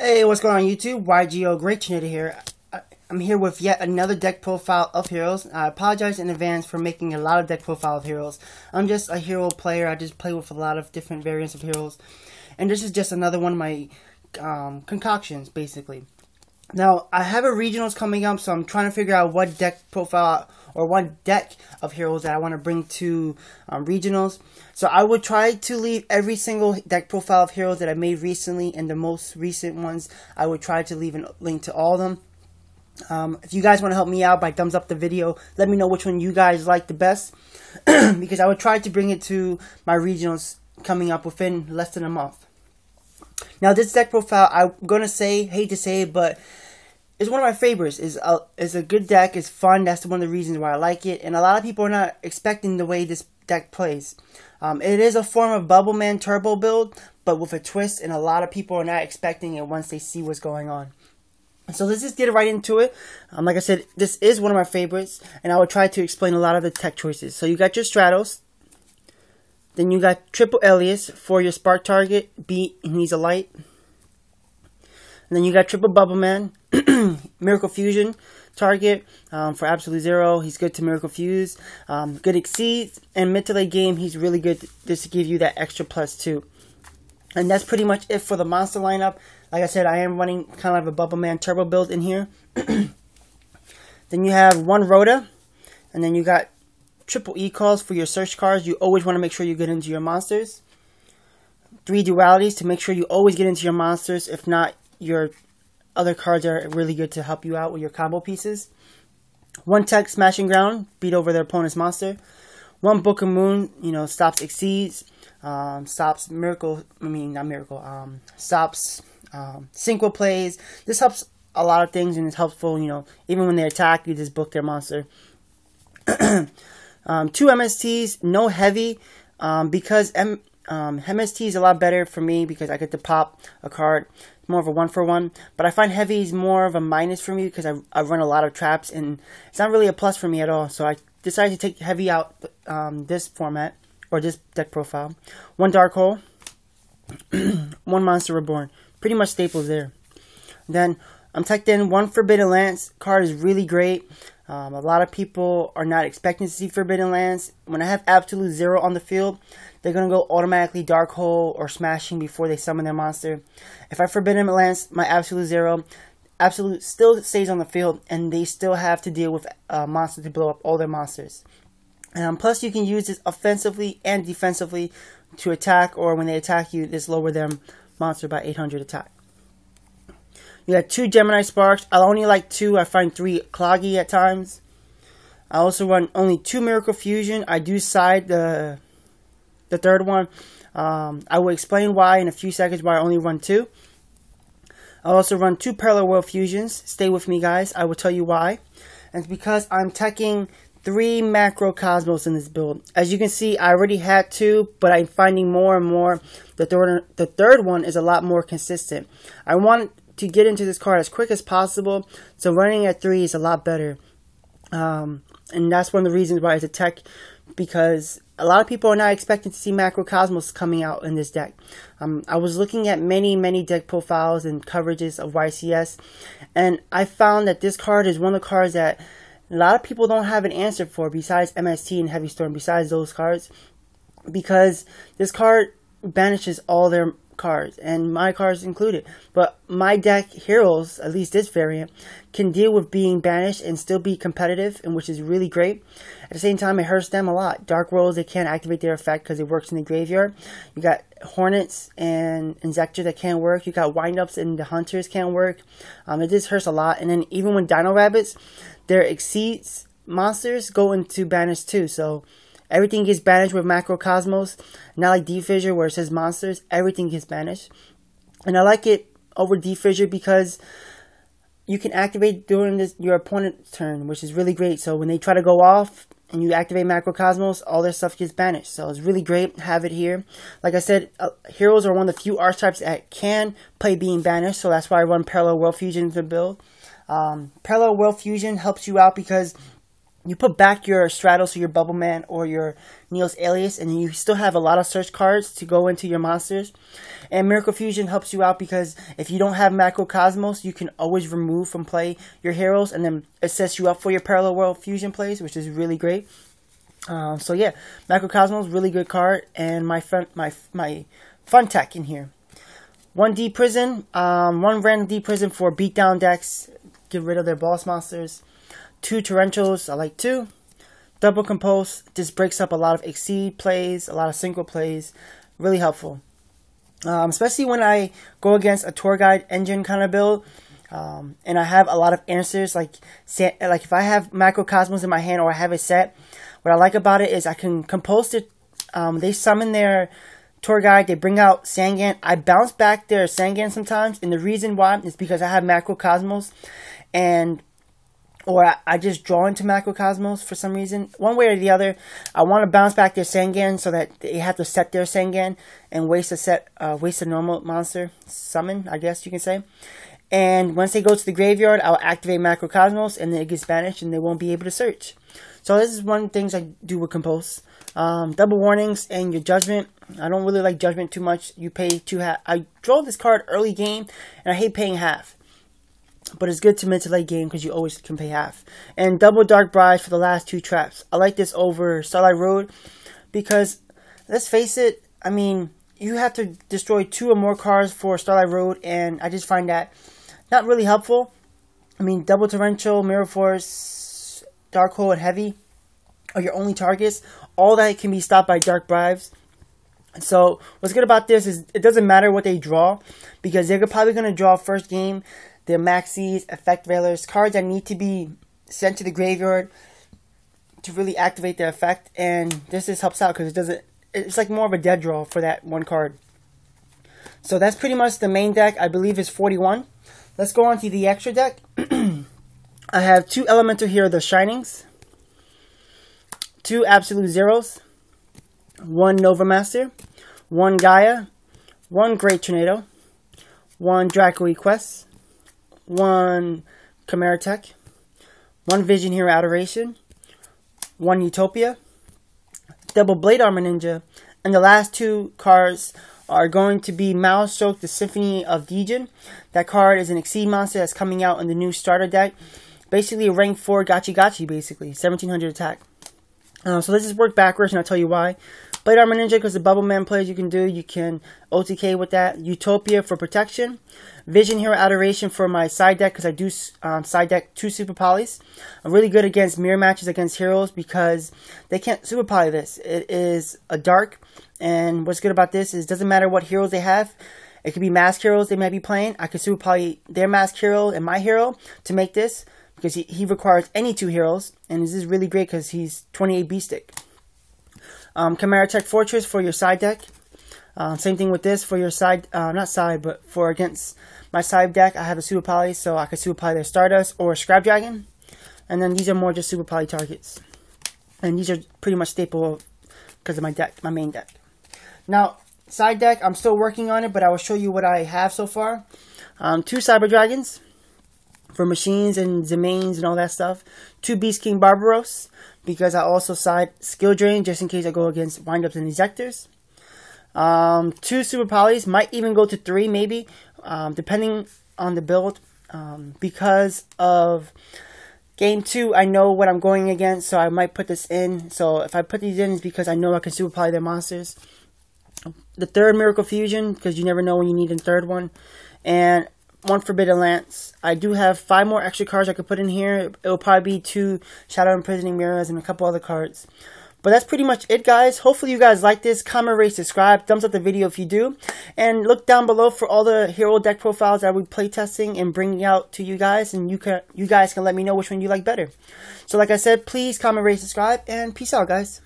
Hey, what's going on YouTube? YGOGreatTornado here. I'm here with yet another deck profile of heroes. I apologize in advance for making a lot of deck profile of heroes. I'm just a hero player. I just play with a lot of different variants of heroes. And this is just another one of my concoctions, basically. Now, I have a regionals coming up, so I'm trying to figure out what deck profile or what deck of heroes that I want to bring to regionals. So I would try to leave every single deck profile of heroes that I made recently, and the most recent ones, I would try to leave a link to all of them. If you guys want to help me out by thumbs up the video, let me know which one you guys like the best, because I would try to bring it to my regionals coming up within less than a month. Now, this deck profile, I'm going to say, hate to say it, but it's one of my favorites. It's a good deck. It's fun. That's one of the reasons why I like it. And a lot of people are not expecting the way this deck plays. It is a form of BubbleBeat turbo build, but with a twist. And a lot of people are not expecting it once they see what's going on. So let's just get right into it. Like I said, this is one of my favorites. And I will try to explain a lot of the tech choices. So you got your Stratos. Then you got triple Alias for your spark target. Beat, he needs a light. And then you got triple BubbleBeat. Miracle Fusion target for Absolute Zero. He's good to Miracle Fuse. Good Exceeds. And mid to late game, he's really good just to give you that extra +2. And that's pretty much it for the monster lineup. Like I said, I am running kind of a BubbleBeat turbo build in here. Then you have one Rhoda. And then you got triple E-calls for your search cards. You always want to make sure you get into your monsters. 3 dualities to make sure you always get into your monsters. If not, your other cards are really good to help you out with your combo pieces. 1 tech Smashing Ground, beat over their opponent's monster. 1 Book of Moon, stops Exceeds, stops stops Synchro plays. This helps a lot of things, and it's helpful, even when they attack, you just book their monster. 2 MSTs, no heavy, because MST is a lot better for me because I get to pop a card. More of a 1-for-1, but I find heavy is more of a minus for me because I run a lot of traps, and it's not really a plus for me at all. So I decided to take heavy out this format, or this deck profile. 1 Dark Hole, 1 Monster Reborn, pretty much staples there. Then I'm teched in 1 Forbidden Lance. Card is really great. A lot of people are not expecting to see Forbidden Lance. When I have Absolute Zero on the field, they're going to go automatically Dark Hole or Smashing before they summon their monster. If I Forbidden Lance my Absolute Zero, Absolute still stays on the field, and they still have to deal with a monster to blow up all their monsters. Plus, you can use this offensively and defensively to attack, or when they attack you, just lower their monster by 800 attack. You got 2 Gemini Sparks. I only like 2. I find 3 cloggy at times. I also run only 2 Miracle Fusion. I do side the third one. I will explain why in a few seconds why I only run 2. I also run 2 Parallel World Fusions. Stay with me, guys. I will tell you why. And it's because I'm teching 3 Macro Cosmos in this build. As you can see, I already had 2, but I'm finding more and more the third one is a lot more consistent. I want to get into this card as quick as possible, so running at 3 is a lot better. And that's one of the reasons why it's a tech, because a lot of people are not expecting to see Macro Cosmos coming out in this deck. I was looking at many deck profiles and coverages of YCS, and I found that this card is one of the cards that a lot of people don't have an answer for besides MST and Heavy Storm, besides those cards, because this card banishes all their cards, and my cards included. But my deck heroes, at least this variant, can deal with being banished and still be competitive, and which is really great. At the same time, it hurts them a lot. Dark Rolls, they can't activate their effect because it works in the graveyard. You got Hornets and Inzektor that can't work. You got Windups and the Hunters can't work. It just hurts a lot. And then even when Dino Rabbits, their Exceeds monsters go into banish too. So everything gets banished with Macro Cosmos. Not like D-Fissure where it says monsters. Everything gets banished. And I like it over D-Fissure because you can activate during your opponent's turn, which is really great. So when they try to go off and you activate Macro Cosmos, all their stuff gets banished. So it's really great. Have it here. Like I said, heroes are one of the few archetypes that can play being banished. So that's why I run Parallel World Fusion to build. Parallel World Fusion helps you out because you put back your Stratos or your Bubble Man or your Neil's Alias, and you still have a lot of search cards to go into your monsters. And Miracle Fusion helps you out because if you don't have Macrocosmos, you can always remove from play your heroes, and then it sets you up for your Parallel World Fusion plays, which is really great. So yeah, Macrocosmos, really good card, and my fun tech in here. 1 D Prison, 1 random D Prison for beatdown decks, get rid of their boss monsters. 2 Torrentials, I like 2. Double Compose, this breaks up a lot of Exceed plays, a lot of Synchro plays, really helpful. Especially when I go against a tour guide engine kind of build, and I have a lot of answers, like if I have Macrocosmos in my hand or I have it set, what I like about it is I can compose it. They summon their tour guide, they bring out Sangan. I bounce back their Sangan sometimes, and the reason why is because I have Macrocosmos, or I just draw into Macrocosmos for some reason. One way or the other, I want to bounce back their Sangan so that they have to set their Sangan and waste a normal monster summon, I guess you can say. And once they go to the graveyard, I'll activate Macrocosmos, and then it gets banished, and they won't be able to search. So this is one of the things I do with Compose. Double Warnings and your Judgment. I don't really like Judgment too much. You pay 2 half. I draw this card early game, and I hate paying half. But it's good to mid to late game because you always can pay half. And double Dark Brides for the last 2 traps. I like this over Starlight Road because, let's face it, I mean, you have to destroy 2 or more cards for Starlight Road, and I just find that not really helpful. I mean, double Torrential, Mirror Force, Dark Hole, and Heavy are your only targets. All that can be stopped by Dark Bribes. So what's good about this is it doesn't matter what they draw, because they're probably going to draw first game their Maxis, Effect Veilers, cards that need to be sent to the graveyard to really activate their effect. And this just helps out because it's like more of a dead draw for that one card. So that's pretty much the main deck. I believe is 41. Let's go on to the extra deck. I have 2 Elemental here, the Shinings, 2 Absolute Zeros, 1 Nova Master, 1 Gaia, 1 Great Tornado, 1 Draco Request, 1 Chimera Tech, 1 Vision Hero Adoration, 1 Utopia, double Blade Armor Ninja, and the last 2 cards are going to be Maelstrom, the Symphony of Djinn. That card is an Exceed monster that's coming out in the new starter deck. Basically a rank 4 Gachi, basically. 1700 attack. So let's just work backwards and I'll tell you why. Blade Armor Ninja, because the Bubble Man plays you can do. You can OTK with that. Utopia for protection. Vision Hero Adoration for my side deck, because I do side deck 2 Super Polys. I'm really good against mirror matches against heroes because they can't Super Poly this. It is a dark, and what's good about this is it doesn't matter what heroes they have. It could be mask heroes they might be playing. I could Super Poly their mask hero and my hero to make this, because he requires any 2 heroes, and this is really great because he's 28 B-Stick. Chimera Tech Fortress for your side deck. Same thing with this for your side, not side, but for against my side deck. I have a Super Poly, so I could Super Poly their Stardust or Scrap Dragon. And then these are more just Super Poly targets. And these are pretty much staple because of my deck, my main deck. Now, side deck, I'm still working on it, but I will show you what I have so far. 2 Cyber Dragons for machines and Zemains and all that stuff. 2 Beast King Barbaros, because I also side Skill Drain just in case I go against Windups and Ejectors. 2 Super Polys, might even go to 3 maybe, depending on the build. Because of Game 2, I know what I'm going against, so I might put this in. So if I put these in, it's because I know I can Super Poly their monsters. The 3rd Miracle Fusion, because you never know when you need a 3rd one. And 1 Forbidden Lance. I do have 5 more extra cards I could put in here. It will probably be 2 Shadow Imprisoning Mirrors and a couple other cards. But that's pretty much it, guys. Hopefully you guys like this. Comment, rate, subscribe. Thumbs up the video if you do. And look down below for all the hero deck profiles that we're playtesting and bringing out to you guys. And you guys can let me know which one you like better. So like I said, please comment, rate, subscribe. And peace out, guys.